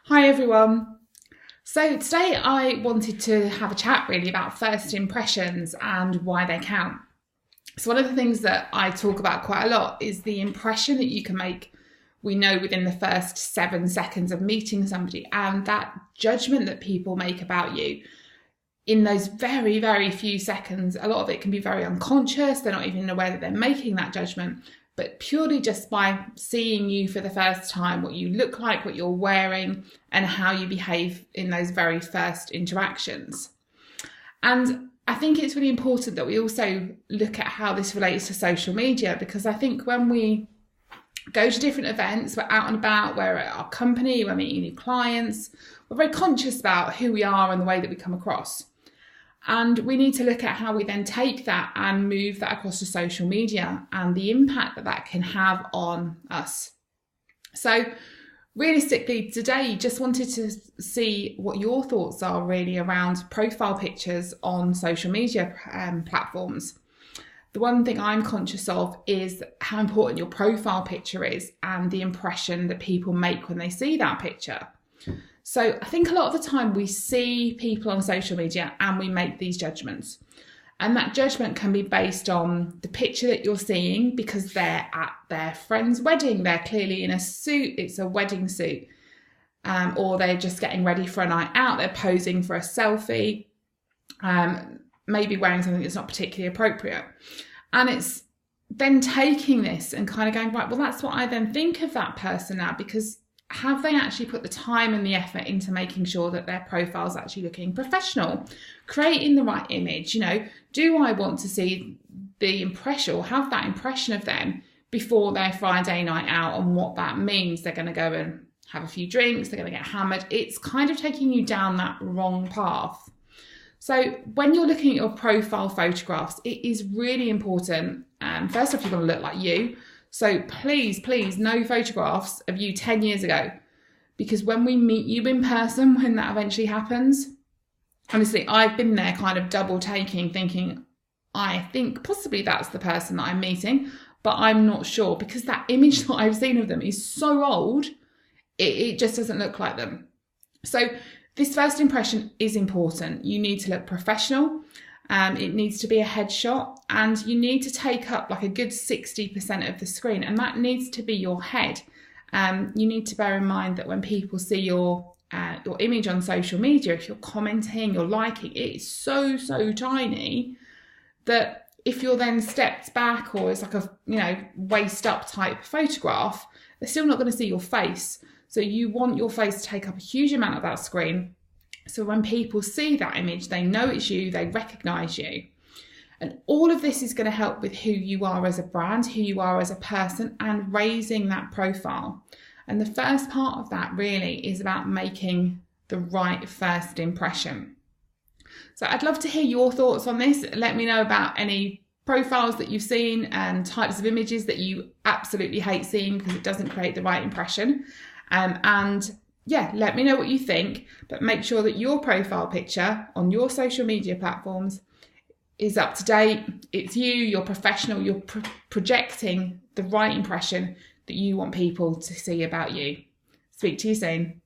Hi everyone. So today I wanted to have a chat really about first impressions and why they count. So one of the things that I talk about quite a lot is the impression that you can make, we know, within the first 7 seconds of meeting somebody, and that judgment that people make about you in those very, very few seconds. A lot of it can be very unconscious. They're not even aware that they're making that judgment, but purely just by seeing you for the first time, what you look like, what you're wearing, and how you behave in those very first interactions. And I think it's really important that we also look at how this relates to social media, because I think when we go to different events, we're out and about, we're at our company, we're meeting new clients, we're very conscious about who we are and the way that we come across. And we need to look at how we then take that and move that across to social media and the impact that that can have on us. So realistically, today, just wanted to see what your thoughts are really around profile pictures on social media platforms. The one thing I'm conscious of is how important your profile picture is and the impression that people make when they see that picture. So I think a lot of the time we see people on social media and we make these judgments. And that judgment can be based on the picture that you're seeing because they're at their friend's wedding. They're clearly in a suit. It's a wedding suit. Or they're just getting ready for a night out. They're posing for a selfie. Maybe wearing something that's not particularly appropriate. And it's then taking this and kind of going, right, well, that's what I then think of that person now, because have they actually put the time and the effort into making sure that their profile is actually looking professional, creating the right image? Do I want to see the impression or have that impression of them before their Friday night out and what that means? They're going to go and have a few drinks, they're going to get hammered. It's kind of taking you down that wrong path. So when you're looking at your profile photographs, it is really important. First off, you've got to look like you. So please, no photographs of you 10 years ago, because when we meet you in person, when that eventually happens, honestly, I've been there kind of double taking, thinking, I think possibly that's the person that I'm meeting, but I'm not sure, because that image that I've seen of them is so old, it just doesn't look like them. So this first impression is important. You need to look professional. It needs to be a headshot, and you need to take up like a good 60% of the screen, and that needs to be your head. You need to bear in mind that when people see your image on social media, if you're commenting, you're liking, it is so tiny that if you're then stepped back or it's like a waist up type photograph, they're still not going to see your face. So you want your face to take up a huge amount of that screen. So when people see that image, they know it's you, they recognise you. And all of this is going to help with who you are as a brand, who you are as a person, and raising that profile. And the first part of that really is about making the right first impression. So I'd love to hear your thoughts on this. Let me know about any profiles that you've seen and types of images that you absolutely hate seeing because it doesn't create the right impression. Let me know what you think, but make sure that your profile picture on your social media platforms is up to date. It's you, you're professional, you're projecting the right impression that you want people to see about you. Speak to you soon.